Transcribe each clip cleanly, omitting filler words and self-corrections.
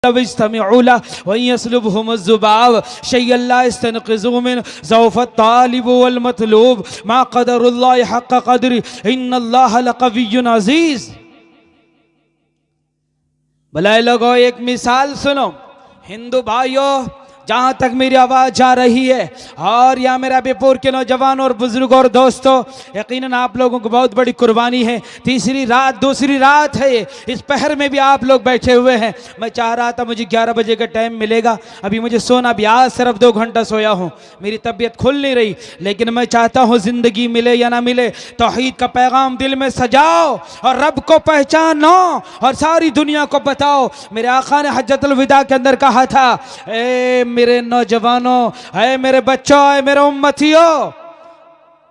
तविस्तमिउ ला व यसलुबहुमुज़्ज़ुबाब शैअन ला यस्तनक़िज़ुहु मिन ज़ौफ़त तालिबु वल मतलूब मा क़दरुल्लाहि हक़्क़ क़द्रि इन्नल्लाह लक़विय्युन अज़ीज़। भले लोगों, एक मिसाल सुनो। हिंदू भाइयों, जहाँ तक मेरी आवाज़ जा रही है और या मेरा बेपुर के नौजवान और बुजुर्ग और दोस्तों, यकीनन आप लोगों को बहुत बड़ी कुर्बानी है। तीसरी रात, दूसरी रात है ये, इस पहर में भी आप लोग बैठे हुए हैं। मैं चाह रहा था मुझे 11 बजे का टाइम मिलेगा, अभी मुझे सोना भी, आज सिर्फ 2 घंटा सोया हूँ, मेरी तबीयत खुल नहीं रही, लेकिन मैं चाहता हूँ ज़िंदगी मिले या ना मिले, तौहीद का पैगाम दिल में सजाओ और रब को पहचानो और सारी दुनिया को बताओ। मेरे आका ने हज्जतुल विदा के अंदर कहा था, ए मेरे नौजवानों, है मेरे बच्चों, है मेरे उम्मतियों,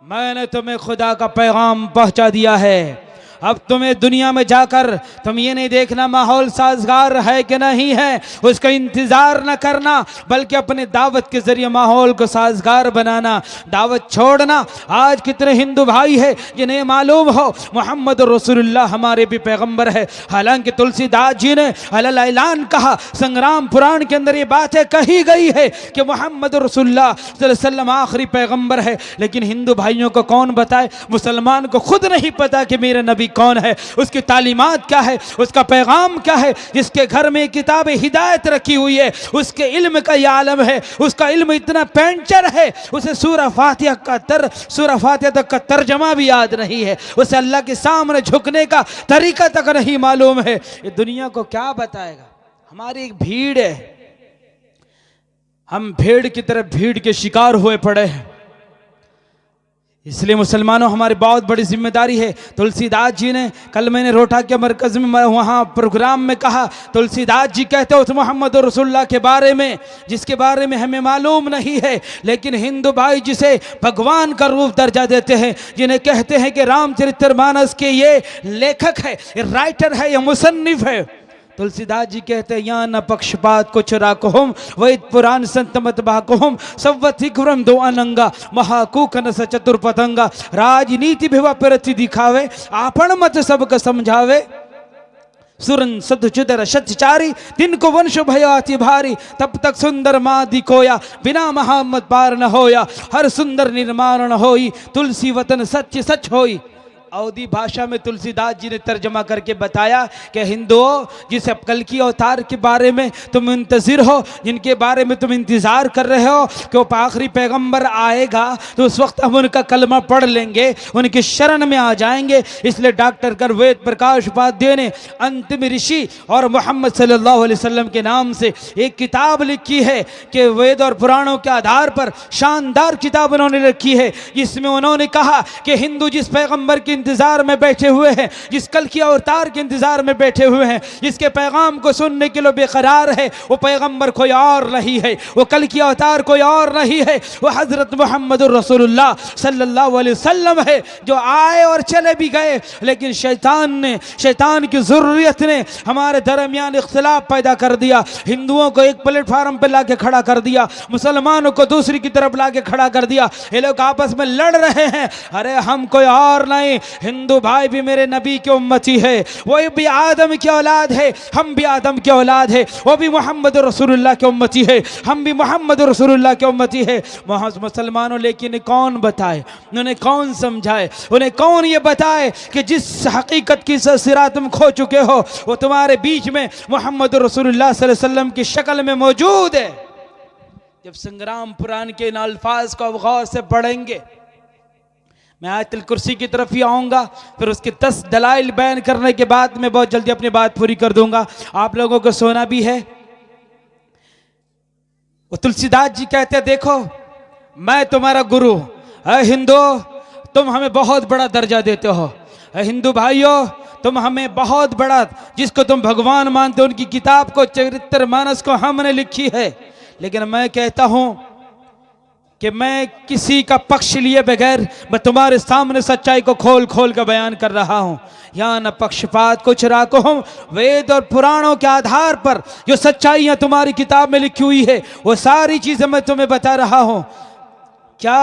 मैंने तुम्हें खुदा का पैगाम पहुंचा दिया है। अब तुम्हें दुनिया में जाकर तुम ये नहीं देखना माहौल साजगार है कि नहीं है, उसका इंतज़ार न करना, बल्कि अपने दावत के ज़रिए माहौल को साजगार बनाना, दावत छोड़ना। आज कितने हिंदू भाई है जिन्हें मालूम हो मोहम्मद रसूलुल्लाह हमारे भी पैगंबर है। हालांकि तुलसीदास जी ने अलल ऐलान कहा, संग्राम पुराण के अंदर ये बातें कही गई है कि मोहम्मद रसूलुल्लाह सल्लल्लाहु अलैहि वसल्लम आखिरी पैगंबर है, लेकिन हिंदू भाइयों को कौन बताए? मुसलमान को खुद नहीं पता कि मेरे नबी कौन है, उसकी तालीमात क्या है, उसका पैगाम क्या है। जिसके घर में किताब हिदायत रखी हुई है, उसके इल्म का यह आलम है, उसका इल्म इतना पेंचर है, उसे सूरह फातिहा तक का तर्जमा भी याद नहीं है, उसे अल्लाह के सामने झुकने का तरीका तक नहीं मालूम है। ये दुनिया को क्या बताएगा? हमारी एक भीड़ है, हम भेड़ की तरह भीड़ के शिकार हुए पड़े हैं। इसलिए मुसलमानों, हमारी बहुत बड़ी जिम्मेदारी है। तुलसीदास जी ने, कल मैंने रोटा के मरकज़ में वहाँ प्रोग्राम में कहा, तुलसीदास जी कहते हो उस मोहम्मद रसूलुल्लाह के बारे में जिसके बारे में हमें मालूम नहीं है, लेकिन हिंदू भाई जिसे भगवान का रूप दर्जा देते हैं, जिन्हें कहते हैं कि रामचरितमानस के ये लेखक है, ये राइटर है, ये मुसन्निफ है। तुलसीदास जी कहते हैं, यहाँ न पक्षपात कुछ राकोहम वैद पुराण संत मत बाकोहम सव्वतिक्रम दो अनंगा महाकूक न सचतुर पतंगा राजनीति भिवा प्रति दिखावे आपण मत सबक समझावे सुरन सदचुदर सच्चारी दिन को वंश भयो अति भारी तब तक सुंदर माँ दिखोया बिना मोहम्मद पार न होया हर सुंदर निर्माण न होई तुलसी वतन सच सच होई। अवधी भाषा में तुलसीदास जी ने तर्जमा करके बताया कि हिंदुओं, जिस कल की अवतार के बारे में तुम मुंतज़िर हो, जिनके बारे में तुम इंतज़ार कर रहे हो कि वो आखिरी पैगंबर आएगा, तो उस वक्त हम उनका कलमा पढ़ लेंगे, उनकी शरण में आ जाएंगे। इसलिए डॉक्टर वेद प्रकाश उपाध्याय ने अंतिम ऋषि और मोहम्मद सल्लल्लाहु अलैहि वसल्लम के नाम से एक किताब लिखी है कि वेद और पुराणों के आधार पर शानदार किताब उन्होंने रखी है, जिसमें उन्होंने कहा कि हिंदू जिस पैगंबर की इंतजार में बैठे हुए हैं, जिस कल की अवतार के इंतजार में बैठे हुए हैं, जिसके पैगाम को सुनने के लिए बेकरार है, वो पैगंबर कोई और नहीं है, वो कल की अवतार कोई और नहीं है, वो हजरत मोहम्मद रसूलुल्लाह सल्लल्लाहु अलैहि वसल्लम है, जो आए और चले भी गए, लेकिन शैतान की ज़ुर्रियत ने हमारे दरमियान इख्तिलाफ पैदा कर दिया। हिंदुओं को एक प्लेटफार्म पर लाके खड़ा कर दिया, मुसलमानों को दूसरी की तरफ लाके खड़ा कर दिया। ये लोग आपस में लड़ रहे हैं। अरे हम कोई और नहीं, हिंदू भाई भी मेरे नबी की उम्मती है, वो भी आदम की औलाद है, हम भी आदम की औलाद है, वो भी मोहम्मद रसूलुल्लाह की उम्मती है, हम भी मोहम्मद रसूलुल्लाह की उम्मती है। मुसलमानों, लेकिन कौन बताए, उन्हें कौन समझाए, उन्हें कौन ये बताए कि जिस हकीकत की सिरा तुम खो चुके हो, वो तुम्हारे बीच में मोहम्मद रसूलुल्लाह सल्लल्लाहु अलैहि वसल्लम की शक्ल में मौजूद है। जब संग्राम पुराण के इन अल्फाज को गौर से पढ़ेंगे, मैं आयतुल कुर्सी की तरफ ही आऊँगा, फिर उसके 10 दलाइल बयान करने के बाद मैं बहुत जल्दी अपनी बात पूरी कर दूंगा। आप लोगों को सोना भी है। वो तुलसीदास जी कहते हैं, देखो मैं तुम्हारा गुरु, है हिंदू, तुम हमें बहुत बड़ा दर्जा देते हो, है हिंदू भाइयों, तुम हमें बहुत बड़ा, जिसको तुम भगवान मानते हो, उनकी किताब को, चरितमानस को हमने लिखी है, लेकिन मैं कहता हूं कि मैं किसी का पक्ष लिए बगैर मैं तुम्हारे सामने सच्चाई को खोल खोल कर बयान कर रहा हूँ। यहाँ न पक्षपात कुछ राको हूँ, वेद और पुराणों के आधार पर जो सच्चाइयाँ तुम्हारी किताब में लिखी हुई है, वो सारी चीज़ें मैं तुम्हें बता रहा हूँ। क्या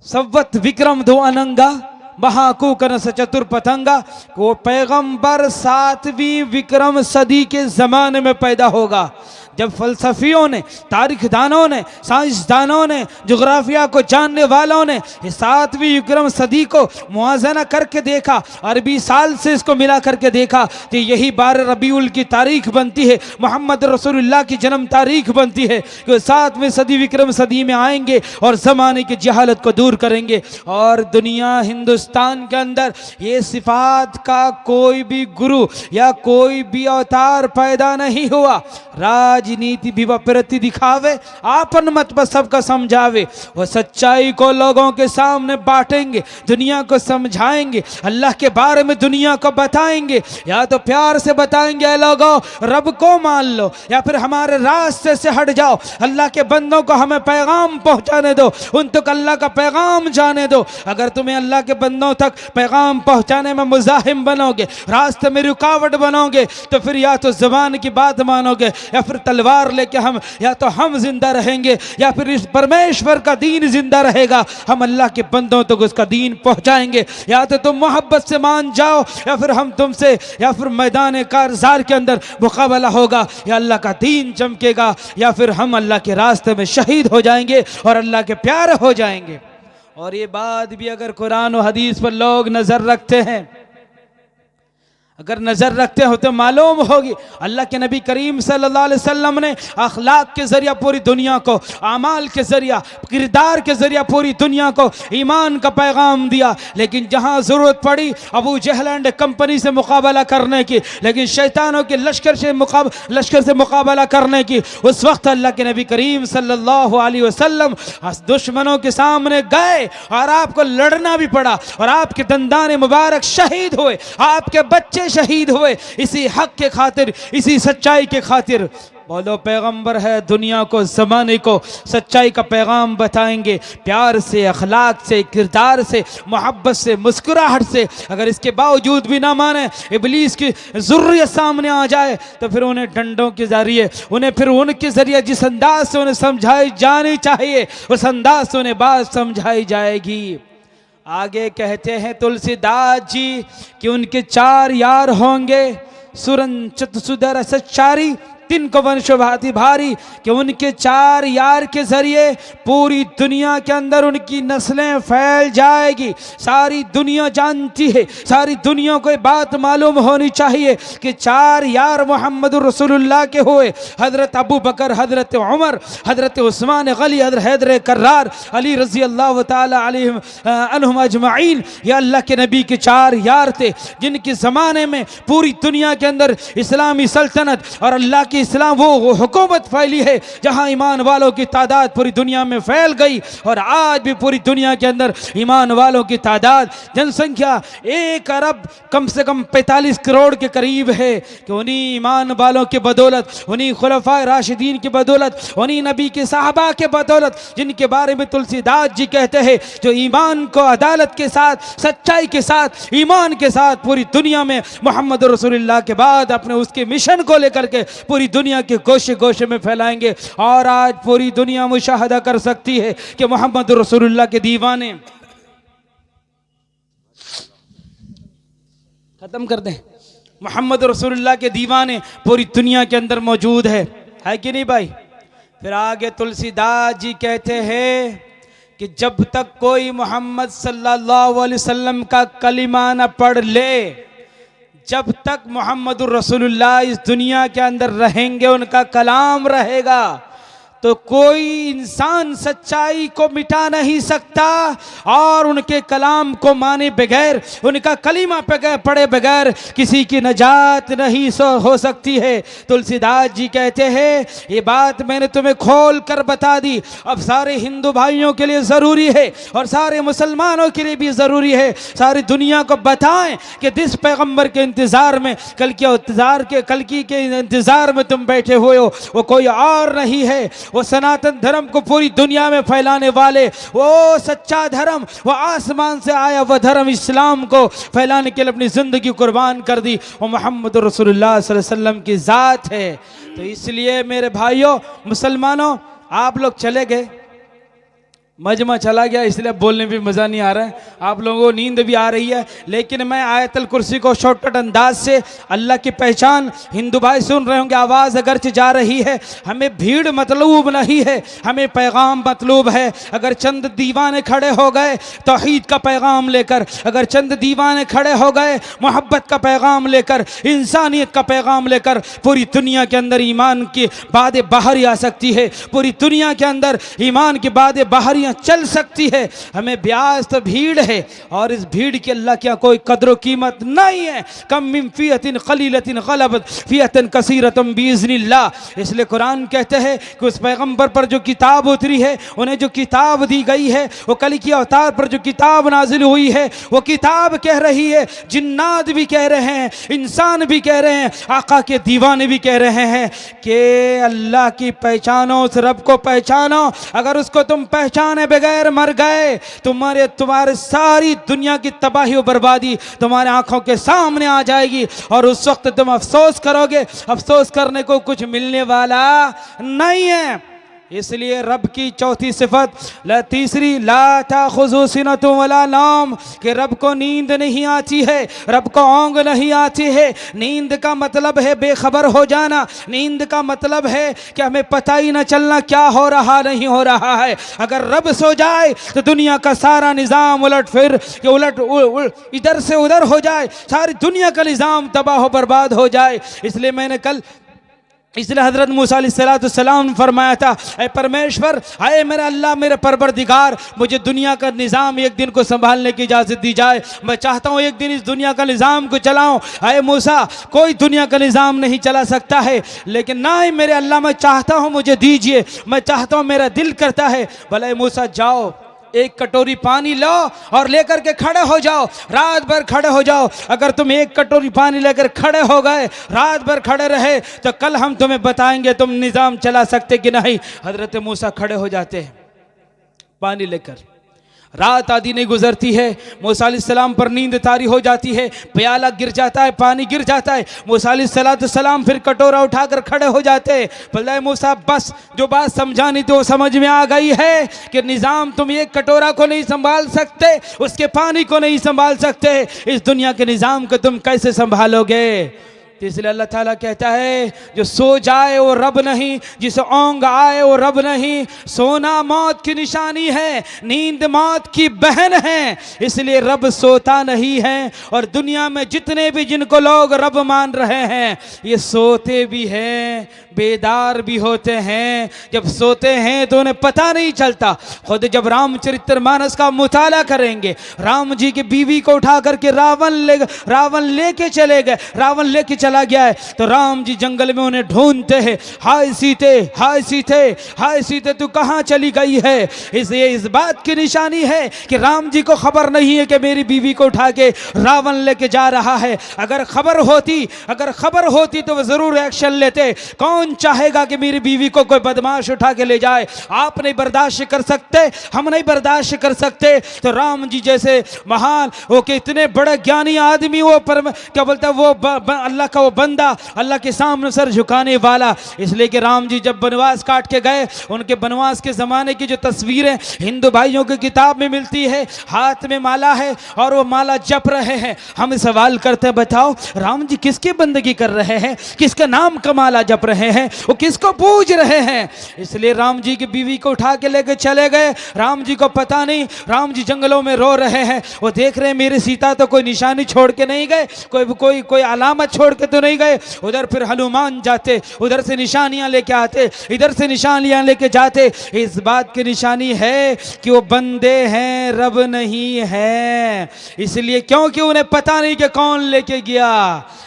सव्वत विक्रम दो अनंगा महाकूकन स चतुर पतंगा। वो पैगंबर 7वीं विक्रम सदी के ज़माने में पैदा होगा, जब फलसफियों ने, तारीखदानों ने, साइंसदानों ने, जोग्राफिया को जानने वालों ने 7वीं विक्रम सदी को मुआजना करके देखा, अरबी साल से इसको मिला करके देखा, तो यही 12 रबीउल की तारीख बनती है, मोहम्मद रसूलुल्लाह की जन्म तारीख बनती है कि 7वीं सदी विक्रम सदी में आएंगे और ज़माने की जहालत को दूर करेंगे। और दुनिया हिंदुस्तान के अंदर ये सिफात का कोई भी गुरु या कोई भी अवतार पैदा नहीं हुआ। राजनीति भी वह प्रति दिखावे, आपन मत पर सबका समझावे, वह सच्चाई को लोगों के सामने बांटेंगे, दुनिया को समझाएंगे, अल्लाह के बारे में दुनिया को बताएंगे। या तो प्यार से बताएंगे ऐ लोगों रब को मान लो, या फिर हमारे रास्ते से हट जाओ, अल्लाह के बंदों को हमें पैगाम पहुंचाने दो, उन तक अल्लाह का पैगाम जाने दो। अगर तुम्हें अल्लाह के बंदों तक पैगाम पहुंचाने में मुजाहिम बनोगे, रास्ते में रुकावट बनोगे, तो फिर या तो ज़बान की बात मानोगे या फिर तलवार लेके हम या तो हम जिंदा रहेंगे या फिर इस परमेश्वर का दीन जिंदा रहेगा। हम अल्लाह के बंदों तक उसका दीन पहुंचाएंगे। या तो तुम मोहब्बत से मान जाओ या फिर हम तुमसे, या फिर मैदान कारज़ार के अंदर मुकाबला होगा, या अल्लाह का दीन चमकेगा, या फिर हम अल्लाह के रास्ते में शहीद हो जाएंगे और अल्लाह के प्यारे हो जाएंगे। और ये बात भी अगर कुरान और हदीस पर लोग नजर रखते हैं, अगर नजर रखते हो तो मालूम होगी अल्लाह के नबी करीम सल्लल्लाहु अलैहि वसल्लम ने अखलाक के जरिया पूरी दुनिया को, अमाल के जरिया, किरदार के जरिया पूरी दुनिया को ईमान का पैगाम दिया। लेकिन जहां जरूरत पड़ी अबू जहल एंड कंपनी से मुकाबला करने की, लेकिन शैतानों के लश्कर से मुकाबला करने की, उस वक्त अल्लाह के नबी करीम सल्लल्लाहु अलैहि वसल्लम दुश्मनों के सामने गए और आपको लड़ना भी पड़ा और आपके दंदाने मुबारक शहीद हुए, आपके बच्चे शहीद हुए, इसी हक के खातिर, इसी सच्चाई के खातिर। बोलो पैगंबर है, दुनिया को, ज़माने को सच्चाई का पैगाम बताएंगे, प्यार से, अखलाक से, किरदार से, मोहब्बत से, मुस्कुराहट से। अगर इसके बावजूद भी ना माने, इब्लीस की ज़ुर्रियत सामने आ जाए, तो फिर उन्हें डंडों के जरिए, उन्हें फिर उनके जरिए जिस अंदाज से उन्हें समझाई जानी चाहिए, उस अंदाज से उन्हें बात समझाई जाएगी। आगे कहते हैं तुलसीदास जी कि उनके 4 यार होंगे, सुरन चतुसुदर सच्चारी, तिनको वंश भांति भारी, कि उनके 4 यार के जरिए पूरी दुनिया के अंदर उनकी नस्लें फैल जाएगी। सारी दुनिया जानती है, सारी दुनिया को बात मालूम होनी चाहिए कि 4 यार मोहम्मद रसूलुल्लाह के हुए, हजरत अबू बकर, हजरत उमर, हजरत उस्मान गनी, हजरत हैदर कर्रार, अली रजी अल्लाह तआला अन्हुम अजमाइन। ये अल्लाह के नबी के 4 यार थे, जिनके ज़माने में पूरी दुनिया के अंदर इस्लामी सल्तनत और अल्लाह की इस्लाम वो हुकूमत फैली है, जहां ईमान वालों की तादाद पूरी दुनिया में फैल गई। और आज भी पूरी दुनिया के अंदर ईमान वालों की तादाद, जनसंख्या 1 अरब कम से कम 45 करोड़ के करीब है, कि उन्हीं ईमान वालों की बदौलत, उन्हीं खुलफाए राशिदीन की बदौलत, उन्हीं नबी के साहबा के बदौलत, जिनके बारे में तुलसीदास जी कहते हैं, जो ईमान को अदालत के साथ, सच्चाई के साथ, ईमान के साथ पूरी दुनिया में मोहम्मद रसूलुल्लाह के बाद अपने उसके मिशन को लेकर के पूरी दुनिया के गोशे गोशे में फैलाएंगे। और आज पूरी दुनिया मुशाहदा कर सकती है कि मोहम्मद रसूलुल्लाह के दीवाने, खत्म कर दें, मोहम्मद रसूलुल्लाह के दीवाने पूरी दुनिया के अंदर मौजूद है कि नहीं भाई। फिर आगे तुलसीदास जी कहते हैं कि जब तक कोई मोहम्मद सल्लल्लाहु अलैहि वसल्लम का कलिमा न पढ़ ले, जब तक मोहम्मद रसूलुल्लाह इस दुनिया के अंदर रहेंगे, उनका कलाम रहेगा, तो कोई इंसान सच्चाई को मिटा नहीं सकता और उनके कलाम को माने बगैर, उनका कलीमा पढ़े बगैर किसी की नजात नहीं हो सकती है। तुलसीदास जी कहते हैं, ये बात मैंने तुम्हें खोल कर बता दी, अब सारे हिंदू भाइयों के लिए ज़रूरी है और सारे मुसलमानों के लिए भी ज़रूरी है, सारी दुनिया को बताएं कि जिस पैगम्बर के इंतज़ार में, कल्कि के इंतज़ार में तुम बैठे हुए हो, वो कोई और नहीं है, वो सनातन धर्म को पूरी दुनिया में फैलाने वाले, वो सच्चा धर्म, वो आसमान से आया वह धर्म, इस्लाम को फैलाने के लिए अपनी जिंदगी कुर्बान कर दी, वो मोहम्मद रसूलुल्लाह सल्लल्लाहु अलैहि वसल्लम की ज़ात है। तो इसलिए मेरे भाइयों मुसलमानों, आप लोग चले गए, मजमा चला गया, इसलिए बोलने में मज़ा नहीं आ रहा है, आप लोगों को नींद भी आ रही है। लेकिन मैं आयतल कुर्सी को शॉर्टकट अंदाज से अल्लाह की पहचान, हिंदू भाई सुन रहे होंगे आवाज़ अगरचे जा रही है, हमें भीड़ मतलूब नहीं है, हमें पैगाम मतलूब है। अगर चंद दीवाने खड़े हो गए तौहीद का पैगाम लेकर, अगर चंद दीवाने खड़े हो गए मोहब्बत का पैगाम लेकर, इंसानियत का पैगाम लेकर, पूरी दुनिया के अंदर ईमान की बातें बाहर आ सकती है, पूरी दुनिया के अंदर ईमान की बातें बाहर चल सकती है। हमें ब्याज तो भीड़ है और इस भीड़ की अल्लाह क्या कोई कदर कीमत नहीं है। कम मिन फियतिन कलीलतिन गलबत फियतन कसीरतम बिइज़्निल्लाह। इसलिए कुरान कहते हैं कि उस पैगंबर पर जो किताब उतरी है, उन्हें जो किताब दी गई है, वो कल की अवतार पर जो किताब नाजिल हुई है, वो किताब कह रही है, जिन्नात भी कह रहे हैं, इंसान भी कह रहे हैं, आका के दीवाने भी कह रहे हैं कि अल्लाह की पहचानो, उस रब को पहचानो। अगर उसको तुम पहचान बगैर मर गए, तुम्हारे सारी दुनिया की तबाही और बर्बादी तुम्हारे आंखों के सामने आ जाएगी और उस वक्त तुम अफसोस करोगे। अफसोस करने को कुछ मिलने वाला नहीं है। इसलिए रब की चौथी सिफत तीसरी ला ताखुज़ु सिनतुन वला नौम, कि रब को नींद नहीं आती है, रब को ऊँघ नहीं आती है। नींद का मतलब है बेखबर हो जाना, नींद का मतलब है कि हमें पता ही ना चलना क्या हो रहा नहीं हो रहा है। अगर रब सो जाए तो दुनिया का सारा निज़ाम उलट फिर इधर से उधर हो जाए, सारी दुनिया का निज़ाम तबाह बर्बाद हो जाए। इसलिए हज़रत मूसा अलैहिस्सलाम ने फरमाया था, ऐ परमेश्वर, आए मेरा अल्लाह, मेरे परवरदिगार, मुझे दुनिया का निज़ाम एक दिन को संभालने की इजाज़त दी जाए। मैं चाहता हूँ एक दिन इस दुनिया का निज़ाम को चलाऊँ। आए मूसा, कोई दुनिया का निज़ाम नहीं चला सकता है, लेकिन ना ही मेरे अल्लाह, मैं चाहता हूँ मुझे दीजिए, मैं चाहता हूँ, मेरा दिल करता है। भले मूसा जाओ, एक कटोरी पानी लो और लेकर के खड़े हो जाओ, रात भर खड़े हो जाओ। अगर तुम एक कटोरी पानी लेकर खड़े हो गए, रात भर खड़े रहे, तो कल हम तुम्हें बताएंगे तुम निज़ाम चला सकते कि नहीं। हजरत मूसा खड़े हो जाते हैं पानी लेकर, रात आदि नहीं गुजरती है, मूसा अलैहिस्सलाम पर नींद तारी हो जाती है, प्याला गिर जाता है, पानी गिर जाता है। मूसा अलैहिस्सलाम फिर कटोरा उठाकर खड़े हो जाते हैं। बोले मूसा, बस जो बात समझानी थी वो समझ में आ गई है कि निज़ाम तुम एक कटोरा को नहीं संभाल सकते, उसके पानी को नहीं संभाल सकते, इस दुनिया के निज़ाम को तुम कैसे संभालोगे। तो इसलिए अल्लाह ताला कहता है, जो सो जाए वो रब नहीं, जिसे ऊँघ आए वो रब नहीं। सोना मौत की निशानी है, नींद मौत की बहन है, इसलिए रब सोता नहीं है। और दुनिया में जितने भी जिनको लोग रब मान रहे हैं, ये सोते भी हैं, बेदार भी होते हैं। जब सोते हैं तो उन्हें पता नहीं चलता। खुद जब रामचरितमानस का मुताला करेंगे, राम जी की बीवी को उठा करके रावण लेके चले गए, रावण लेके चला गया है, तो राम जी जंगल में उन्हें ढूंढते हैं, हाय सीते, हाय सीते, हाय सीते, तू कहाँ चली गई है। इस बात की निशानी है कि राम जी को खबर नहीं है कि मेरी बीवी को उठा के रावण लेके जा रहा है। अगर खबर होती तो वो जरूर एक्शन लेते। कौन चाहेगा कि मेरी बीवी को कोई बदमाश उठा के ले जाए। आप नहीं बर्दाश्त कर सकते, हम नहीं बर्दाश्त कर सकते, तो राम जी जैसे महान वो के इतने बड़े ज्ञानी आदमी, वो क्या बोलता है, वो अल्लाह का वो बंदा, अल्लाह के सामने सर झुकाने वाला। इसलिए कि राम जी जब बनवास काट के गए, उनके बनवास के ज़माने की जो तस्वीरें हिंदू भाइयों की किताब में मिलती है, हाथ में माला है और वो माला जप रहे हैं। हम सवाल करते हैं, बताओ राम जी किसकी बंदगी कर रहे हैं, किसका नाम का माला जप रहे हैं, वो किसको पूज रहे हैं। इसलिए राम जी की बीवी को उठा के लेके चले गए। राम जी को पता नहीं, राम जी जंगलों में रो रहे हैं, वो देख रहे हैं मेरी सीता तो कोई निशानी छोड़ के नहीं गए, कोई अलामत छोड़ के तो नहीं गए। उधर फिर हनुमान जाते, उधर से निशानियां लेके आते, इधर से निशानियां लेके जाते। इस बात की निशानी है कि वो बंदे हैं, रब नहीं है। इसलिए क्योंकि उन्हें पता नहीं कि कौन लेके गया।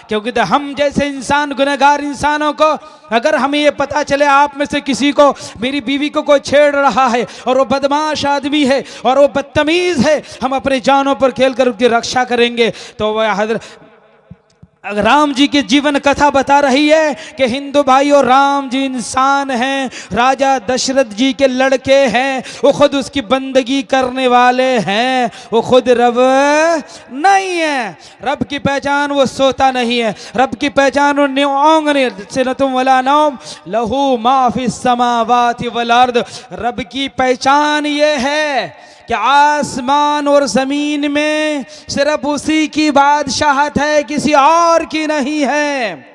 क्योंकि तो हम जैसे इंसान, गुनहगार इंसानों को अगर हमें ये पता चले आप में से किसी को मेरी बीवी को कोई छेड़ रहा है और वो बदमाश आदमी है और वो बदतमीज है, हम अपने जानों पर खेल कर उसकी रक्षा करेंगे। तो वह अगर राम जी की जीवन कथा बता रही है कि हिंदू भाइयों राम जी इंसान हैं, राजा दशरथ जी के लड़के हैं, वो खुद उसकी बंदगी करने वाले हैं, वो खुद रब नहीं है। रब की पहचान वो सोता नहीं है, रब की पहचान वो सिनतुम वला नौम लहू मा फिस समावाति वल अर्द। रब की पहचान ये है कि आसमान और जमीन में सिर्फ उसी की बादशाहत है, किसी और की नहीं है।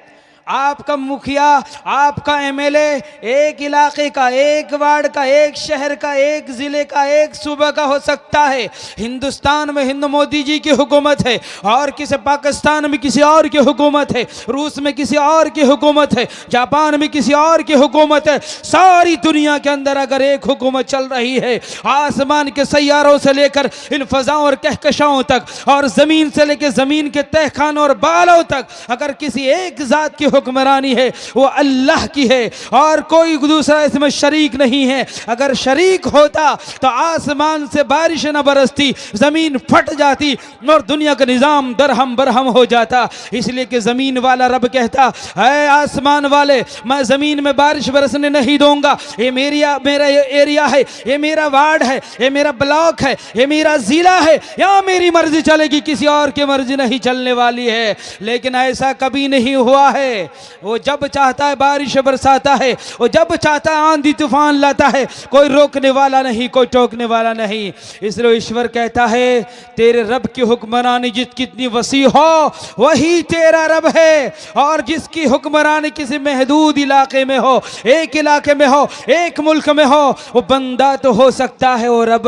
आपका मुखिया, आपका एमएलए एक इलाके का, एक वार्ड का, एक शहर का, एक जिले का, एक सूबे का हो सकता है। हिंदुस्तान में हिंदू मोदी जी की हुकूमत है, और किसी पाकिस्तान में किसी और की हुकूमत है, रूस में किसी और की हुकूमत है, जापान में किसी और की हुकूमत है। सारी दुनिया के अंदर अगर एक हुकूमत चल रही है, आसमान के सैयारों से लेकर इन फजाओं और कहकशाओं तक, और जमीन से लेकर जमीन के तहखानों और बालों तक, अगर किसी एक जात की हुक्मरानी है वो अल्लाह की है, और कोई दूसरा इसमें शरीक नहीं है। अगर शरीक होता तो आसमान से बारिश न बरसती, जमीन फट जाती और दुनिया का निजाम दरहम बरहम हो जाता। इसलिए कि जमीन वाला रब कहता है आसमान वाले, मैं जमीन में बारिश बरसने नहीं दूंगा, ये मेरा एरिया है, ये मेरा वार्ड है, ये मेरा ब्लॉक है, ये मेरा जिला है, यहाँ मेरी मर्जी चलेगी, किसी और की मर्जी नहीं चलने वाली है। लेकिन ऐसा कभी नहीं हुआ है। वो जब चाहता है बारिश बरसाता है, वो जब चाहता है आंधी तूफान लाता है, कोई रोकने वाला नहीं, कोई टोकने वाला नहीं। इसलिए ईश्वर कहता है तेरे रब की हुक्मरानी जितनी वसी हो वही तेरा रब है, और जिसकी हुक्मरानी किसी महदूद इलाके में हो, एक इलाके में हो, एक मुल्क में हो, वो बंदा तो हो सकता है, वो रब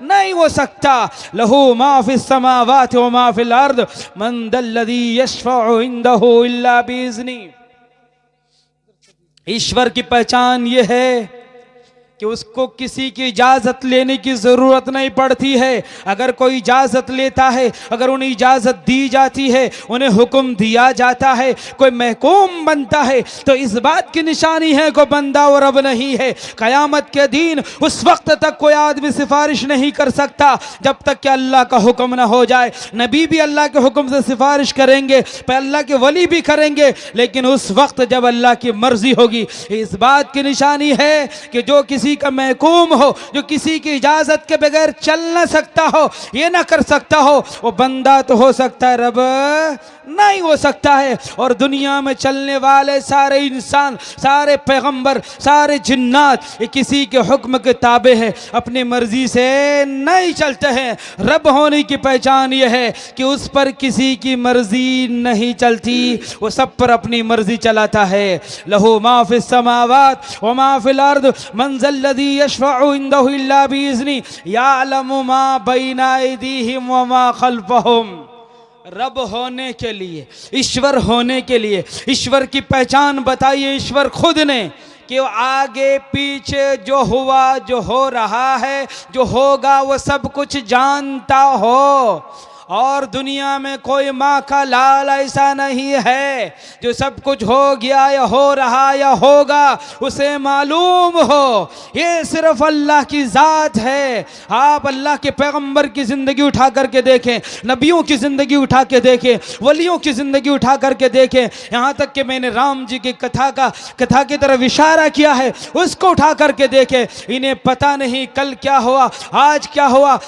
नहीं हो सकता। लहू मा फिस समावाति व मा फिल अर्द मन दल्लज़ी यशफ़उ इंदहु इल्ला बिइज़्नी। ईश्वर की पहचान यह है कि उसको किसी की इजाजत लेने की जरूरत नहीं पड़ती है। अगर कोई इजाजत लेता है, अगर उन्हें इजाजत दी जाती है, उन्हें हुक्म दिया जाता है, कोई महकूम बनता है, तो इस बात की निशानी है कोई बंदा और रब नहीं है। कयामत के दिन उस वक्त तक कोई आदमी सिफारिश नहीं कर सकता जब तक कि अल्लाह का हुक्म ना हो जाए। नबी भी अल्लाह के हुक्म से सिफारिश करेंगे, पर अल्लाह के वली भी करेंगे, लेकिन उस वक्त जब अल्लाह की मर्जी होगी। इस बात की निशानी है कि जो किसी का महकूम हो, जो किसी की इजाजत के बगैर चल ना सकता हो, ये ना कर सकता हो, वो बंदा तो हो सकता है, रब नहीं हो सकता है। और दुनिया में चलने वाले सारे इंसान, सारे पैगंबर, सारे जिन्नात, ये किसी के हुक्म के ताबे हैं, अपनी मर्जी से नहीं चलते हैं। रब होने की पहचान ये है कि उस पर किसी की मर्जी नहीं चलती, वो सब पर अपनी मर्जी चलाता है। लहू मा फिस समावात व मा फिल अर्द मन ज़ल्लज़ी यशफ़उ इंदहु इल्ला बिइज़्नी यअलमु मा बैना अयदीहिम व मा खल्फ़हुम। रब होने के लिए, ईश्वर होने के लिए, ईश्वर की पहचान बताइए ईश्वर खुद ने कि आगे पीछे जो हुआ, जो हो रहा है, जो होगा, वो सब कुछ जानता हो। और दुनिया में कोई माँ का लाल ऐसा नहीं है जो सब कुछ हो गया या हो रहा या होगा उसे मालूम हो। ये सिर्फ अल्लाह की ज़ात है। आप अल्लाह के पैगंबर की ज़िंदगी उठा करके देखें, नबियों की ज़िंदगी उठा के देखें, वलियों की ज़िंदगी उठा करके देखें, यहाँ तक कि मैंने राम जी की कथा की तरफ इशारा किया है, उसको उठा करके देखें। इन्हें पता नहीं कल क्या हुआ, आज क्या हुआ,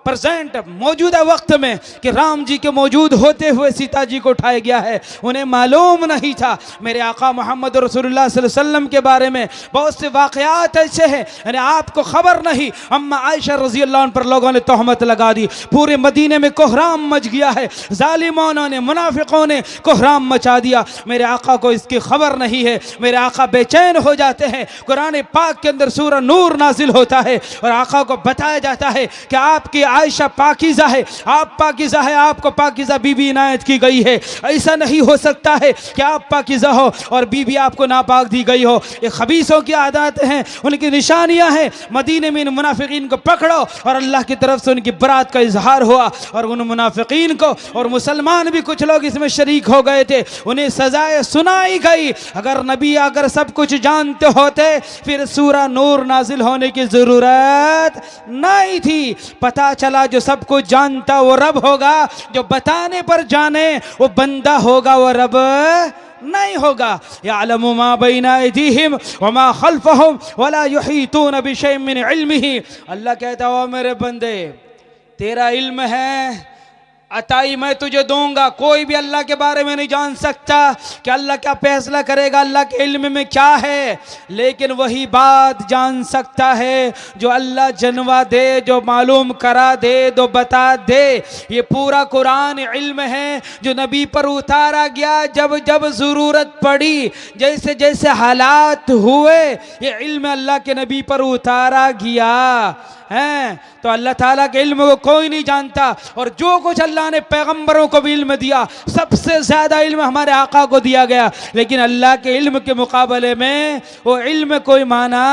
प्रेजेंट मौजूदा वक्त में कि राम जी के मौजूद होते हुए सीता जी को उठाया गया है। उन्हें मालूम नहीं था। मेरे आका मोहम्मद रसूलुल्लाह सल्लल्लाहु अलैहि वसल्लम के बारे में बहुत से वाक़यात ऐसे हैं, यानी आपको खबर नहीं। अम्मा आयशा रज़ी अल्लाह अन्हा पर लोगों ने तोहमत लगा दी, पूरे मदीने में कोहराम मच गया है, जालिमों ने, मुनाफिकों ने कोहराम मचा दिया। मेरे आका को इसकी खबर नहीं है। मेरे आका बेचैन हो जाते हैं। कुरान पाक के अंदर सूरह नूर नाजिल होता है और आका को बताया जाता है कि आपकी आयशा पाकीज़ा है, आप पाकीज़ा है, आपको पाकीज़ा बीबी इनायत की गई है। ऐसा नहीं हो सकता है कि आप पाकीज़ा हो और बीबी आपको नापाक दी गई हो। ये खबीसों की आदत हैं, उनकी निशानियां हैं। मदीने में इन मुनाफिकीन को पकड़ो और अल्लाह की तरफ से उनकी बरात का इजहार हुआ और उन मुनाफिकीन को, और मुसलमान भी कुछ लोग इसमें शरीक हो गए थे, उन्हें सजाएं सुनाई गई। अगर नबी अगर सब कुछ जानते होते फिर सूरह नूर नाजिल होने की ज़रूरत नहीं थी। पता पता चला जो सब कुछ जानता वो रब होगा, जो बताने पर जाने वो बंदा होगा, वो रब नहीं होगा। यअलमु मा बैना अयदीहिम व मा खल्फहुम वला युहीतून बिशैइन मिन इल्मिही। अल्लाह कहता है, ओ मेरे बंदे, तेरा इल्म है, अताई मैं तुझे दूंगा। कोई भी अल्लाह के बारे में नहीं जान सकता कि अल्लाह क्या फैसला करेगा, अल्लाह के इल्म में क्या है, लेकिन वही बात जान सकता है जो अल्लाह जनवा दे, जो मालूम करा दे, जो बता दे। ये पूरा कुरान इल्म है जो नबी पर उतारा गया जब जब ज़रूरत पड़ी, जैसे जैसे हालात हुए, ये इल्म अल्लाह के नबी पर उतारा गया है। तो अल्लाह ताला के इल्म को कोई नहीं जानता, और जो कुछ अल्लाह ने पैगंबरों को भी इल्म दिया, सबसे ज़्यादा इल्म हमारे आका को दिया गया, लेकिन अल्लाह के इल्म के मुकाबले में वो इल्म कोई माना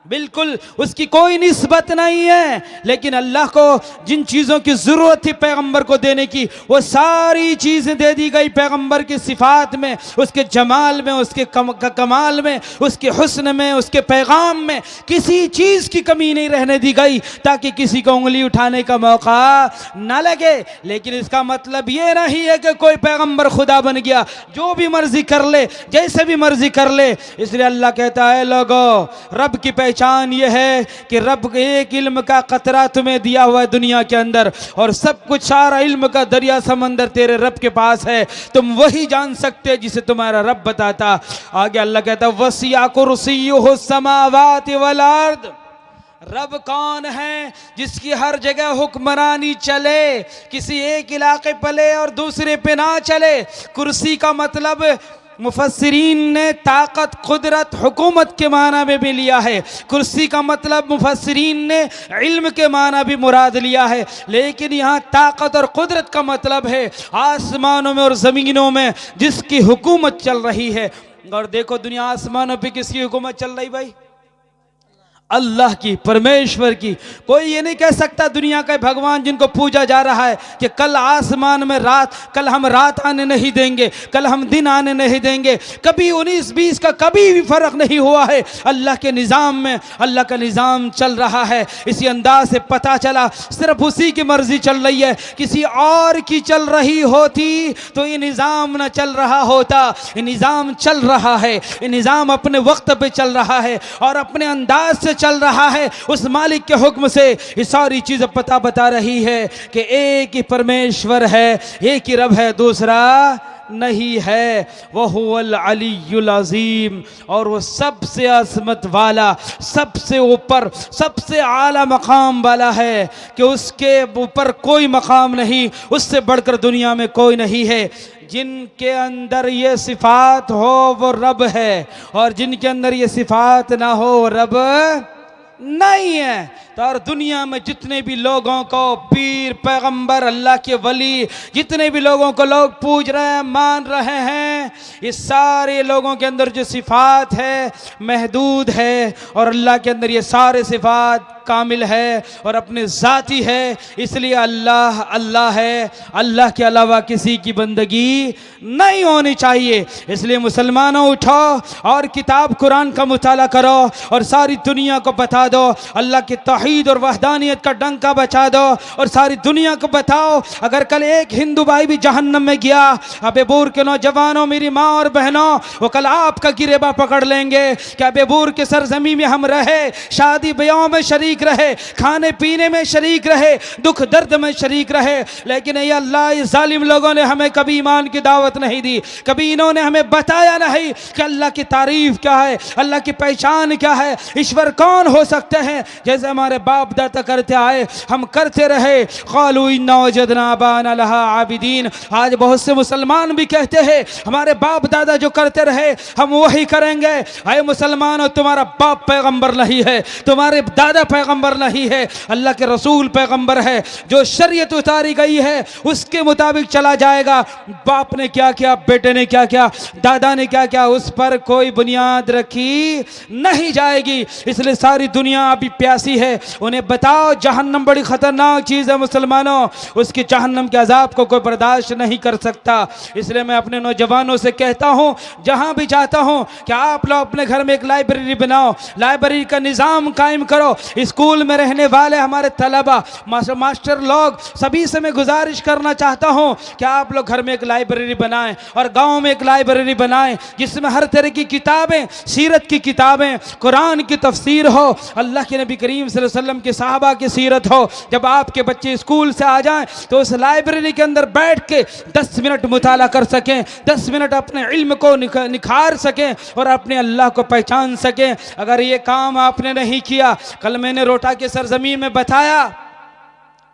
बिल्कुल उसकी कोई निस्बत नहीं है। लेकिन अल्लाह को जिन चीज़ों की ज़रूरत थी पैगंबर को देने की, वो सारी चीज़ें दे दी गई पैगंबर की सिफ़ात में, उसके जमाल में, उसके कमाल में, उसके हुस्न में, उसके पैगाम में किसी चीज़ की कमी नहीं रहने दी गई ताकि किसी को उंगली उठाने का मौका ना लगे। लेकिन इसका मतलब ये नहीं है कि कोई पैगंबर खुदा बन गया, जो भी मर्जी कर ले, जैसे भी मर्जी कर ले। इसलिए अल्लाह कहता है, लोगों, रब की पहचान यह है कि रब एक इल्म का कतरा तुम्हें दिया हुआ है दुनिया के अंदर, और सब कुछ सारा इल्म का दरिया समंदर तेरे रब के पास है। तुम वही जान सकते जिसे तुम्हारा रब बताता। आगे अल्लाह कहता है, वसिया कुर्सियुहु समावाति वल अर्द। रब कौन है जिसकी हर जगह हुक्मरानी चले, किसी एक इलाके पले और दूसरे पे ना चले। कुर्सी का मतलब मुफस्सिरीन ने ताकत, कुदरत, हुकूमत के माना में भी लिया है। कुर्सी का मतलब मुफस्सिरीन ने इल्म के माना भी मुराद लिया है, लेकिन यहाँ ताकत और कुदरत का मतलब है आसमानों में और ज़मीनों में जिसकी हुकूमत चल रही है। और देखो दुनिया आसमानों पे किसकी हुकूमत चल रही भाई? अल्लाह की, परमेश्वर की। कोई ये नहीं कह सकता दुनिया का भगवान जिनको पूजा जा रहा है कि कल आसमान में रात, कल हम रात आने नहीं देंगे, कल हम दिन आने नहीं देंगे। कभी 19-20 का कभी भी फर्क नहीं हुआ है अल्लाह के निज़ाम में। अल्लाह का निज़ाम चल रहा है। इसी अंदाज से पता चला सिर्फ उसी की मर्जी चल रही है। किसी और की चल रही होती तो ये निज़ाम न चल रहा होता। ये निज़ाम चल रहा है, ये निज़ाम अपने वक्त पे चल रहा है और अपने अंदाज से चल रहा है। उस मालिक के हुक्म से ये सारी चीज़ें पता बता रही है कि एक ही परमेश्वर है, एक ही रब है, दूसरा नहीं है। वहुवल अलीयुल अज़ीम, और वो सबसे अज़मत वाला, सबसे ऊपर, सबसे आला मकाम वाला है कि उसके ऊपर कोई मकाम नहीं, उससे बढ़कर दुनिया में कोई नहीं है। जिनके अंदर ये सिफात हो वो रब है, और जिनके अंदर ये सिफात ना हो वो रब नहीं है। तो और दुनिया में जितने भी लोगों को पीर, पैगंबर, अल्लाह के वली, जितने भी लोगों को लोग पूज रहे हैं, मान रहे हैं, इस सारे लोगों के अंदर जो सिफात है महदूद है, और अल्लाह के अंदर ये सारे सिफात कामिल है और अपने ज़ाती है। इसलिए अल्लाह अल्लाह है, अल्लाह के अलावा किसी की बंदगी नहीं होनी चाहिए। इसलिए मुसलमानों उठो और किताब कुरान का मुताला करो और सारी दुनिया को बता दो अल्लाह की तौहीद और वहदानियत का डंका बचा दो, और सारी दुनिया को बताओ अगर कल एक हिंदू भाई भी जहन्नम में गया, अबेबूर के नौजवानों, मेरी माँ और बहनों, वो कल आपका गिरेबा पकड़ लेंगे कि अबेबूर के सरजमी में हम रहे, शादी ब्याह में शरीक रहे, खाने पीने में शरीक रहे, दुख दर्द में शरीक रहे, लेकिन ये अल्लाह, इस जालिम लोगों ने हमें कभी ईमान की दावत नहीं दी, कभी इन्होंने हमें बताया नहीं कि अल्लाह की तारीफ क्या है, अल्लाह की पहचान क्या है, ईश्वर कौन हो सकते हैं। जैसे हमारे बाप दादा करते आए, हम करते रहे। क़ालू इन्ना वजदना आबाना लहा आबिदीन। आज बहुत से मुसलमान भी कहते हैं हमारे बाप दादा जो करते रहे हम वही करेंगे। अरे मुसलमानों, तुम्हारा बाप पैगंबर नहीं है, तुम्हारे दादा पैगंबर नहीं है, अल्लाह के रसूल पैगंबर है। जो शरीयत उतारी गई है उसके मुताबिक चला जाएगा। बाप ने क्या किया, बेटे ने क्या किया, दादा ने क्या किया, उस पर कोई बुनियाद रखी नहीं जाएगी। इसलिए सारी दुनिया अभी प्यासी है, उन्हें बताओ जहन्नम बड़ी खतरनाक चीज़ है मुसलमानों, उसके जहन्नम के अजाब को कोई बर्दाश्त नहीं कर सकता। इसलिए मैं अपने नौजवानों से कहता हूँ, जहाँ भी जाता हूँ कि आप लोग अपने घर में एक लाइब्रेरी बनाओ, लाइब्रेरी का निज़ाम कायम करो, स्कूल में रहने वाले हमारे तलबा मास्टर लोग सभी से मैं गुजारिश करना चाहता हूँ कि आप लोग घर में एक लाइब्रेरी बनाएं और गांव में एक लाइब्रेरी बनाएं जिसमें हर तरह की किताबें, सीरत की किताबें, कुरान की तफसीर हो, अल्लाह के नबी करीम सल्लल्लाहु अलैहि वसल्लम के सहाबा की सीरत हो। जब आपके बच्चे स्कूल से आ जाएं तो उस लाइब्रेरी के अंदर बैठ के 10 मिनट मुताला कर सकें, 10 मिनट अपने इल्म को निखार सकें और अपने अल्लाह को पहचान सकें। अगर ये काम आपने नहीं किया, कल मैंने रोहटा के सरजमीन में बताया,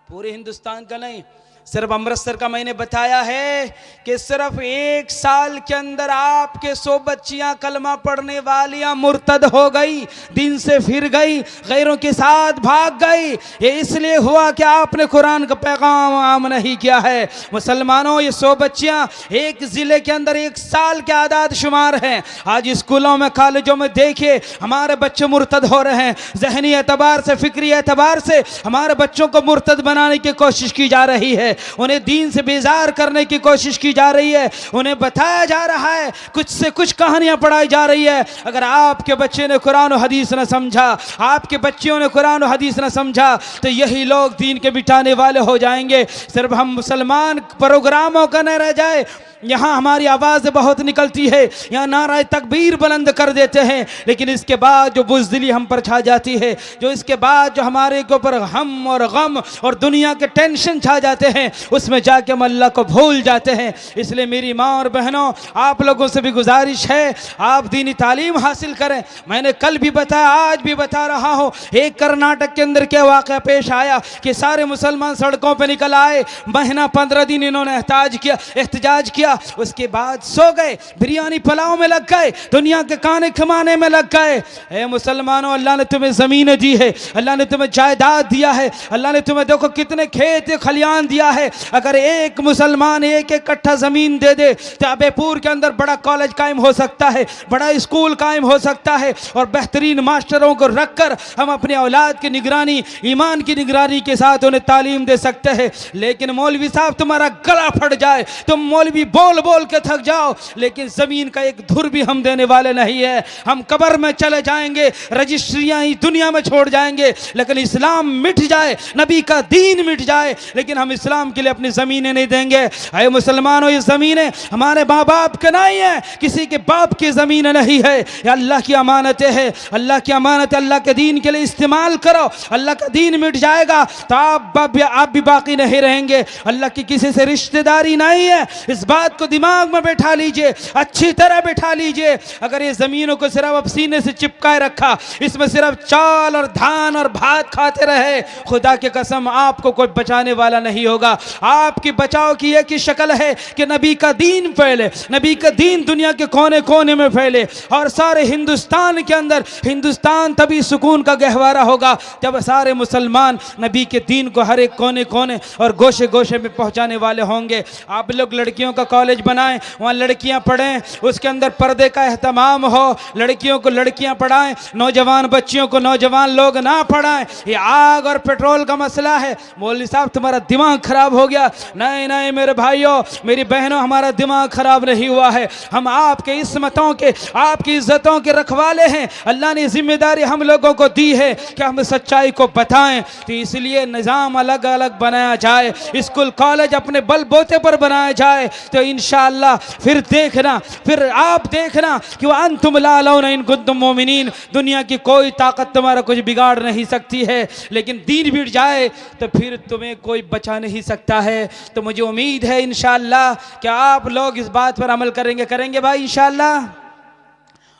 पूरे हिंदुस्तान का नहीं, सिर्फ अमृतसर का मैंने बताया है कि सिर्फ 1 साल के अंदर आपके 100 बच्चियां कलमा पढ़ने वालियां मुर्तद हो गई, दिन से फिर गई, गैरों के साथ भाग गई। ये इसलिए हुआ कि आपने कुरान का पैगाम आम नहीं किया है। मुसलमानों, ये 100 बच्चियां एक ज़िले के अंदर 1 साल के आदाद शुमार हैं। आज स्कूलों में, कॉलेजों में देखिए हमारे बच्चे मुर्तद हो रहे हैं। जहनी एतबार से, फिक्री एतबार से हमारे बच्चों को मुर्तद बनाने की कोशिश की जा रही है, उन्हें दीन से बेजार करने की कोशिश की जा रही है, उन्हें बताया जा रहा है, कुछ से कुछ कहानियां पढ़ाई जा रही है। अगर आपके बच्चे ने कुरान और हदीस न समझा, आपके बच्चियों ने कुरान और हदीस न समझा, तो यही लोग दीन के मिटाने वाले हो जाएंगे। सिर्फ हम मुसलमान प्रोग्रामों का न रह जाए, यहाँ हमारी आवाज़ बहुत निकलती है, यहाँ नारा तकबीर बुलंद कर देते हैं, लेकिन इसके बाद जो बुज़दिली हम पर छा जाती है, जो इसके बाद जो हमारे के ऊपर हम और गम और दुनिया के टेंशन छा जाते हैं, उसमें जाके हम अल्लाह को भूल जाते हैं। इसलिए मेरी माँ और बहनों, आप लोगों से भी गुजारिश है, आप दीनी तालीम हासिल करें। मैंने कल भी बताया, आज भी बता रहा हूँ, एक कर्नाटक के अंदर क्या वाक़या पेश आया कि सारे मुसलमान सड़कों पर निकल आए, महीना 15 दिन इन्होंने एहतजाज किया, उसके बाद सो गए, बिरयानी पुलाव में लग गए, दुनिया के खाने खमाने में लग गए। ए मुसलमानों, अल्लाह ने तुम्हें ज़मीनें दी है, अल्लाह ने तुम्हें जायदाद दिया है, अल्लाह ने तुम्हें देखो कितने खेत खलियान दिया है। अगर एक मुसलमान 1-1 कट्ठा ज़मीन दे दे तो अबेपुर के अंदर बड़ा कॉलेज कायम हो सकता है, बड़ा स्कूल कायम हो सकता है, और बेहतरीन मास्टरों को रखकर हम अपने औलाद की निगरानी, ईमान की निगरानी के साथ उन्हें तालीम दे सकते हैं। लेकिन मौलवी साहब, तुम्हारा गला फट जाए, तुम मौलवी बोल बोल के थक जाओ, लेकिन जमीन का एक धुर भी हम देने वाले नहीं है। हम कब्र में चले जाएंगे, रजिस्ट्रियां ही दुनिया में छोड़ जाएंगे, लेकिन इस्लाम मिट जाए, नबी का दीन मिट जाए, लेकिन हम इस्लाम के लिए अपनी ज़मीनें नहीं देंगे। अरे मुसलमानों, ये ज़मीनें हमारे माँ बाप के नहीं है, किसी के बाप की ज़मीन नहीं है, ये अल्लाह की अमानतें हैं। अल्लाह की अमानत, अल्लाह के दीन के लिए इस्तेमाल करो। अल्लाह का दीन मिट जाएगा तो आप भी बाकी नहीं रहेंगे। अल्लाह की किसी से रिश्तेदारी नहीं है, इस बात को दिमाग में बैठा लीजिए, अच्छी तरह बैठा लीजिए। अगर ये ज़मीनों को सिर्फ अब सीने से चिपकाए रखा, इसमें सिर्फ चावल और धान और भात खाते रहे, खुदा की कसम आपको कोई बचाने वाला नहीं होगा। आपकी बचाव की एक ही शक्ल है कि नबी का दीन फैले, नबी का दीन दुनिया के कोने कोने में फैले, और सारे हिंदुस्तान के अंदर, हिंदुस्तान तभी सुकून का गहवारा होगा जब सारे मुसलमान नबी के दीन को हर एक कोने कोने और गोशे गोशे में पहुंचाने वाले होंगे। आप लोग लड़कियों का कॉलेज बनाएं, वहाँ लड़कियां पढ़ें, उसके अंदर पर्दे का एहतमाम हो, लड़कियों को लड़कियां पढ़ाएं, नौजवान बच्चियों को नौजवान लोग ना पढ़ाएं। ये आग और पेट्रोल का मसला है। मौलवी साहब, तुम्हारा दिमाग खराब हो गया। नहीं नहीं मेरे भाइयों, मेरी बहनों, हमारा दिमाग खराब नहीं हुआ है। हम आपके इस्मतों के, आपकी इज्जतों के रखवाले हैं। अल्लाह ने जिम्मेदारी हम लोगों को दी है कि हम सच्चाई को बताएं, तो इसलिए निज़ाम अलग अलग बनाया जाए, स्कूल कॉलेज अपने बलबूते पर बनाया जाए, तो इंशाअल्लाह फिर देखना, फिर आप देखना कि वह अंतुम ला लौना इन कुंतुम मोमिनीन, दुनिया की कोई ताकत तुम्हारा कुछ बिगाड़ नहीं सकती है। लेकिन दीन बिगड़ जाए तो फिर तुम्हें कोई बचा नहीं सकता है। तो मुझे उम्मीद है इंशाअल्लाह कि आप लोग इस बात पर अमल करेंगे भाई इंशाअल्लाह।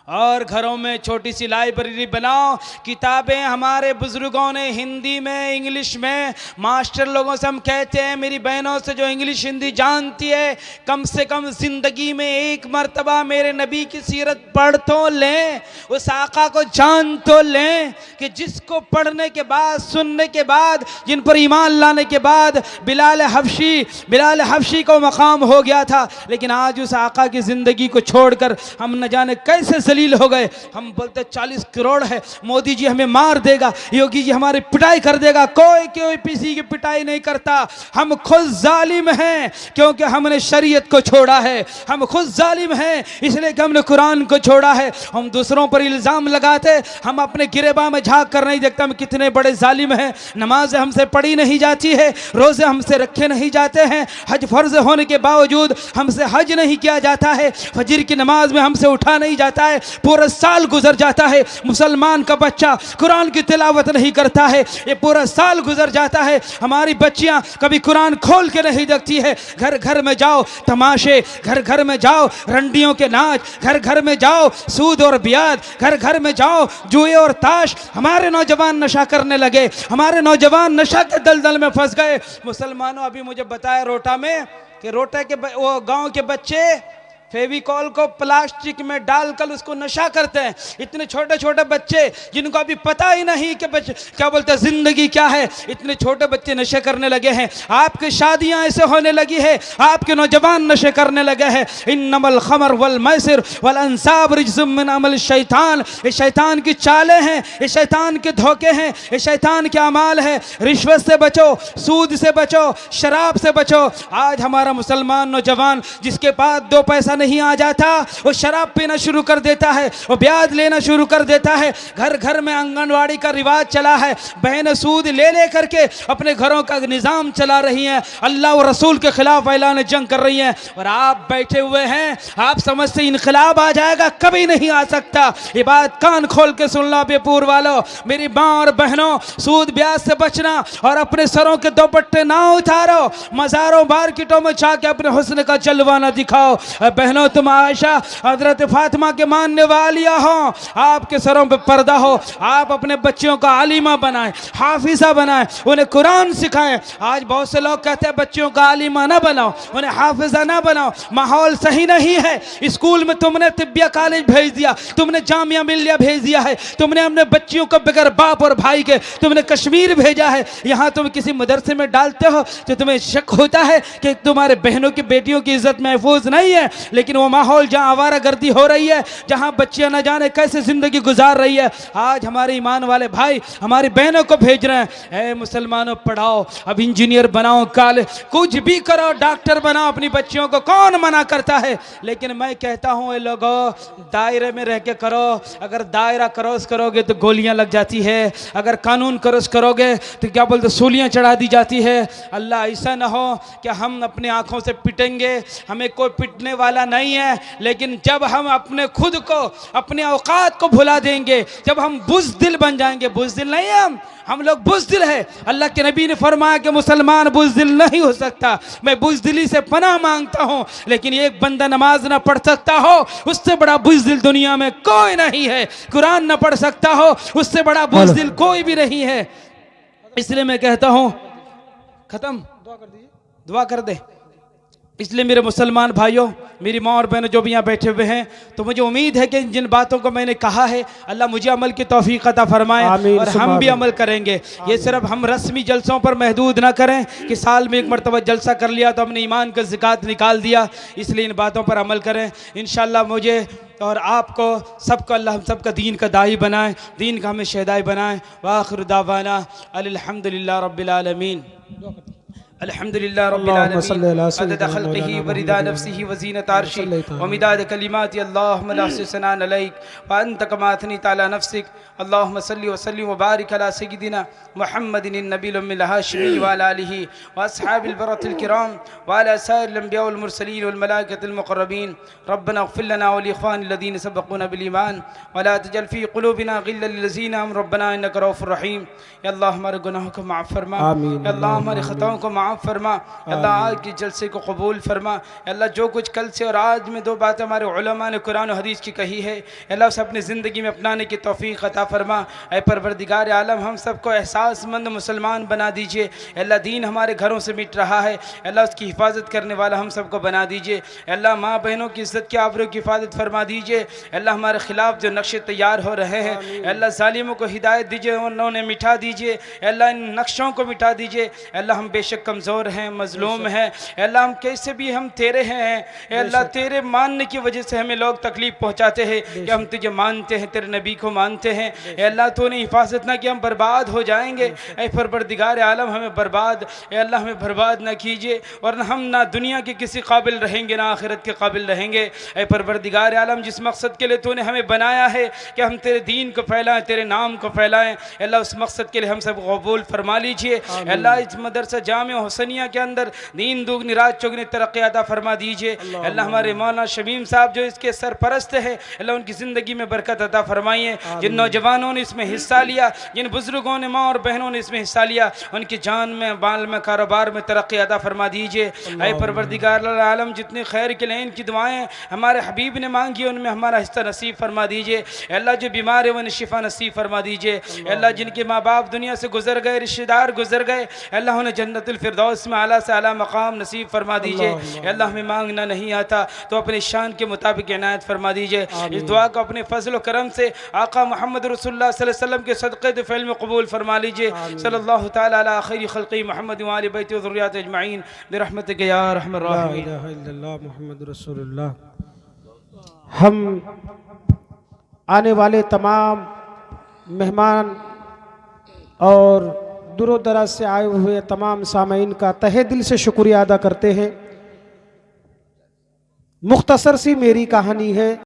और घरों में छोटी सी लाइब्रेरी बनाओ, किताबें हमारे बुज़ुर्गों ने हिंदी में, इंग्लिश में, मास्टर लोगों से हम कहते हैं, मेरी बहनों से जो इंग्लिश हिंदी जानती है, कम से कम ज़िंदगी में एक मर्तबा मेरे नबी की सीरत पढ़ तो लें, उस आका को जान तो लें कि जिसको पढ़ने के बाद, सुनने के बाद, जिन पर ईमान लाने के बाद बिलाल हबशी को मकाम हो गया था, लेकिन आज उस आका की ज़िंदगी को छोड़कर हम न जाने कैसे जलील हो गए। हम बोलते 40 करोड़ है, मोदी जी हमें मार देगा, योगी जी हमारी पिटाई कर देगा। कोई किसी की पिटाई नहीं करता। हम खुद जालिम हैं क्योंकि हमने शरीयत को छोड़ा है। हम खुद जालिम हैं इसलिए कि हमने कुरान को छोड़ा है। हम दूसरों पर इल्ज़ाम लगाते, हम अपने गिरेबा में झांक कर नहीं देखते हम कितने बड़े जालिम हैं। नमाज हमसे पढ़ी नहीं जाती है, रोज़े हमसे रखे नहीं जाते हैं, हज फर्ज होने के बावजूद हमसे हज नहीं किया जाता है, फजर की नमाज में हमसे उठा नहीं जाता है, पूरा साल गुजर जाता है, मुसलमान का बच्चा कुरान की तिलावत नहीं करता है, ये पूरा साल गुजर जाता है। हमारी बच्चियां कभी कुरान खोल के नहीं देखती है। घर घर में जाओ तमाशे, घर घर में जाओ रंडियों के नाच, घर घर में जाओ सूद और ब्याज, घर घर में जाओ जुए और ताश। हमारे नौजवान नशा करने लगे, हमारे नौजवान नशा के दलदल में फंस गए। मुसलमानों अभी मुझे बताया रोटा में कि रोटा के वो गांव के बच्चे फेविकॉल को प्लास्टिक में डालकर उसको नशा करते हैं। इतने छोटे छोटे बच्चे जिनको अभी पता ही नहीं कि क्या बोलते हैं जिंदगी क्या है, इतने छोटे बच्चे नशे करने लगे हैं। आपकी शादियां ऐसे होने लगी है, आपके नौजवान नशे करने लगे हैं। इन्नमल खमर वल मैसिर वल अंसाब रिज्जुम मिन अमल शैतान, ये शैतान की चालें हैं, ये शैतान के धोखे हैं, ये शैतान के अमाल है। रिश्वत से बचो, सूद से बचो, शराब से बचो। आज हमारा मुसलमान नौजवान जिसके पास 2 पैसा नहीं आ जाता वो शराब पीना शुरू कर देता है, वो ब्याज लेना शुरू कर देता है। घर घर में आंगनवाड़ी का रिवाज चला है, बहनें सूद ले ले करके अपने घरों का निजाम चला रही हैं, अल्लाह और रसूल के खिलाफ ऐलान जंग कर रही हैं। और आप बैठे हुए हैं, आप समझते इनकलाब आ जाएगा, कभी नहीं आ सकता। ये बात कान खोल के सुन लो बेपूर वालों, मेरी माँ और बहनों, सूद ब्याज से बचना और अपने सरों के दुपट्टे ना उतारो, मज़ारों मार्केटों में जाके अपने हुस्न का जलवा ना दिखाओ। बहनों तुम आयशा हजरत फातिमा के मानने वालियां हो, आपके सरों पे पर्दा हो, आप अपने बच्चियों को आलिमा बनाएं, हाफिजा बनाएं, उन्हें कुरान सिखाएं। आज बहुत से लोग कहते हैं बच्चियों को आलिमा ना बनाओ, उन्हें हाफिजा ना बनाओ, माहौल सही नहीं है। स्कूल में तुमने तिब्बिया कॉलेज भेज दिया, तुमने जामिया मिलिया भेज दिया है, तुमने अपने बच्चियों को बगैर बाप और भाई के तुमने कश्मीर भेजा है। यहाँ तुम किसी मदरसे में डालते हो तो तुम्हें शक होता है कि तुम्हारे बहनों की बेटियों की इज्जत महफूज नहीं है। लेकिन वो माहौल जहाँ आवारागर्दी हो रही है, जहाँ बच्चियाँ न जाने कैसे जिंदगी गुजार रही है, आज हमारे ईमान वाले भाई हमारी बहनों को भेज रहे हैं, ए मुसलमानों पढ़ाओ, अब इंजीनियर बनाओ, कॉलेज कुछ भी करो, डॉक्टर बनाओ अपनी बच्चियों को, कौन मना करता है। लेकिन मैं कहता हूँ ये लोगों, दायरे में रह के करो। अगर दायरा क्रॉस करोगे तो गोलियां लग जाती है, अगर कानून क्रॉस करोगे तो क्या बोलते सूलियां चढ़ा दी जाती है। अल्लाह ऐसा ना हो कि हम अपने आंखों से पिटेंगे, हमें कोई पिटने वाला नहीं है, लेकिन जब हम अपने खुद को, अपने औकात को भुला देंगे, जब हम बुज़दिल बन जाएंगे, बुज़दिल नहीं है हम लोग बुज़दिल है। अल्लाह के नबी ने फरमाया कि मुसलमान बुज़दिल नहीं हो सकता। मैं बुज़दिली से पनाह मांगता हूँ, लेकिन एक बंदा नमाज ना पढ़ सकता हो उससे बड़ा बुज़दिल दुनिया में कोई नहीं है। कुरान ना पढ़ सकता हो उससे बड़ा बुज़दिल कोई भी नहीं है। इसलिए मैं कहता हूँ खत्म, दुआ कर दीजिए, दुआ कर दे। इसलिए मेरे मुसलमान भाइयों, मेरी माँ और बहनों जो भी यहाँ बैठे हुए हैं, तो मुझे उम्मीद है कि जिन बातों को मैंने कहा है अल्लाह मुझे अमल की तौफीक अता फरमाए और हम भी अमल करेंगे। ये सिर्फ हम रस्मी जलसों पर महदूद ना करें कि साल में एक मरतबा जलसा कर लिया तो हमने ईमान का ज़कात निकाल दिया। इसलिए इन बातों पर अमल करें। इंशाअल्लाह मुझे और आपको सबको अल्लाह हम सबका दीन का दाई बनाए, दीन का हमें शहदाई बनाए। वाखिर दावाना अल्हम्दुलिल्लाह रब्बिल आलमीन। अल्हम्दुलिल्लाह रब्बिल आलमीन अदद खल्क़िही व रिदा नफ्सिही व ज़ीनत अर्शिही व मिदाद कलिमाति अल्लाहुम्मा ला सनान अलैक व अंत कमा अथनीत अला नफ्सिक। अल्लाहुम्मा सल्लि व सल्लिम व बारिक अला सय्यिदिना मुहम्मदिन नबील उम्मिल हाशिमी व अला आलिही व अस्हाबिल बररतिल किराम व अला साइरिल अंबिया वल मुरसलीन वल मलाइकतिल मुक़र्रबीन। रब्बना इग़फिर लना व लिइख़वानिल लज़ीना सबक़ूना बिल ईमान व ला तजअल फ़ी क़ुलूबिना ग़िल्लन लिल लज़ीना आमनु रब्बना इन्नका रऊफ़ुर रहीम। या अल्लाह हमारे गुनाहों को माफ़ फरमा, या अल्लाह हमारी ख़ताओं को माफ़ फरमा, अल्लाह आज के जलसे को कबूल फरमा। अल्लाह जो कुछ कल से और आज में 2 बातें हमारे उलमा ने कुरान और हदीस की कही है, अल्लाह उसे अपनी ज़िंदगी में अपनाने की तौफीक अता फरमा। ऐ परवरदिगार आलम हम सबको एहसासमंद मुसलमान बना दीजिए। अल्लाह दीन हमारे घरों से मिट रहा है, अल्लाह उसकी हिफाजत करने वाला हम सबको बना दीजिए। अल्लाह माँ बहनों की इज़्ज़त की आबरू की हिफाजत फरमा दीजिए। अल्लाह हमारे ख़िलाफ़ जो नक्शे तैयार हो रहे हैं, अल्लाह ज़ालिमों को हिदायत दीजिए, उन्होंने मिटा दीजिए। अल्लाह इन नक्शों को मिटा दीजिए। अल्लाह हम बेशक कम कमज़ोर हैं, मजलूम हैं। अल्लाह हम कैसे भी हम तेरे हैं अल्लाह, तेरे मानने की वजह से हमें लोग तकलीफ़ पहुँचाते हैं कि हम तुझे मानते हैं, तेरे नबी को मानते हैं। अल्लाह तूने हिफाजत ना कि हम बर्बाद हो जाएंगे। ऐ परवरदिगार आलम हमें बर्बाद, अल्लाह हमें बर्बाद ना कीजिए, और हम ना दुनिया के किसी काबिल रहेंगे ना आखिरत के काबिल रहेंगे। ऐ परवरदिगार आलम जिस मकसद के लिए तूने हमें बनाया है कि हम तेरे दीन को फैलाएं, तेरे नाम को फैलाएं, अल्लाह उस मकसद के लिए हम सब कबूल फरमा लीजिए। अल्लाह इस मदरसा जामिया हुसैनिया के अंदर दीन दुगनी रात चौगनी तरक्की अता फरमा दीजिए। अल्लाह हमारे मौलाना शमीम साहब जो इसके सरपरस्त है, अल्लाह उनकी ज़िंदगी में बरकत अता फरमाइए। जिन नौजवानों ने इसमें हिस्सा लिया, जिन बुजुर्गों ने, माँ और बहनों ने इसमें हिस्सा लिया, उनकी जान में, बाल में, कारोबार में तरक्की अता फरमा दीजिए। ऐ परवरदिगार आलम जितनी खैर के लिए इनकी दुआएं हमारे हबीब ने मांगी, उनमें हमारा हिस्सा नसीब फरमा दीजिए। अल्लाह जो बीमार है उन्हें शिफा नसीब फरमा दीजिए। अल्लाह जिनके माँ बाप दुनिया से गुजर गए, रिश्तेदार गुजर गए, अल्लाह उन्हें जन्नतुल फिरदौस में आला से आला मकाम नसीब फरमा दीजिए। अल्लाह हमें मांगना नहीं आता तो अपने शान के मुताबिक इनायत फरमा दीजिए। इस दुआ को अपने फजल व करम से आका मोहम्मद रसूलुल्लाह सल्लल्लाहु अलैहि वसल्लम के सदक़े द फ़ैल में कबूल फरमा लीजिए। सल्लल्लाहु तआला अला खैरि खल्क़ि मोहम्मद व आलि बैति व ज़ुर्रिय्यति अजमईन बिरहमतिक या अरहमर राहिमीन। ला इलाहा इल्लल्लाह मुहम्मद रसूलुल्लाह। हम आने वाले तमाम मेहमान और दूर दराज से आए हुए तमाम सामीन का तहे दिल से शुक्रिया अदा करते हैं। मुख्तसर सी मेरी कहानी है।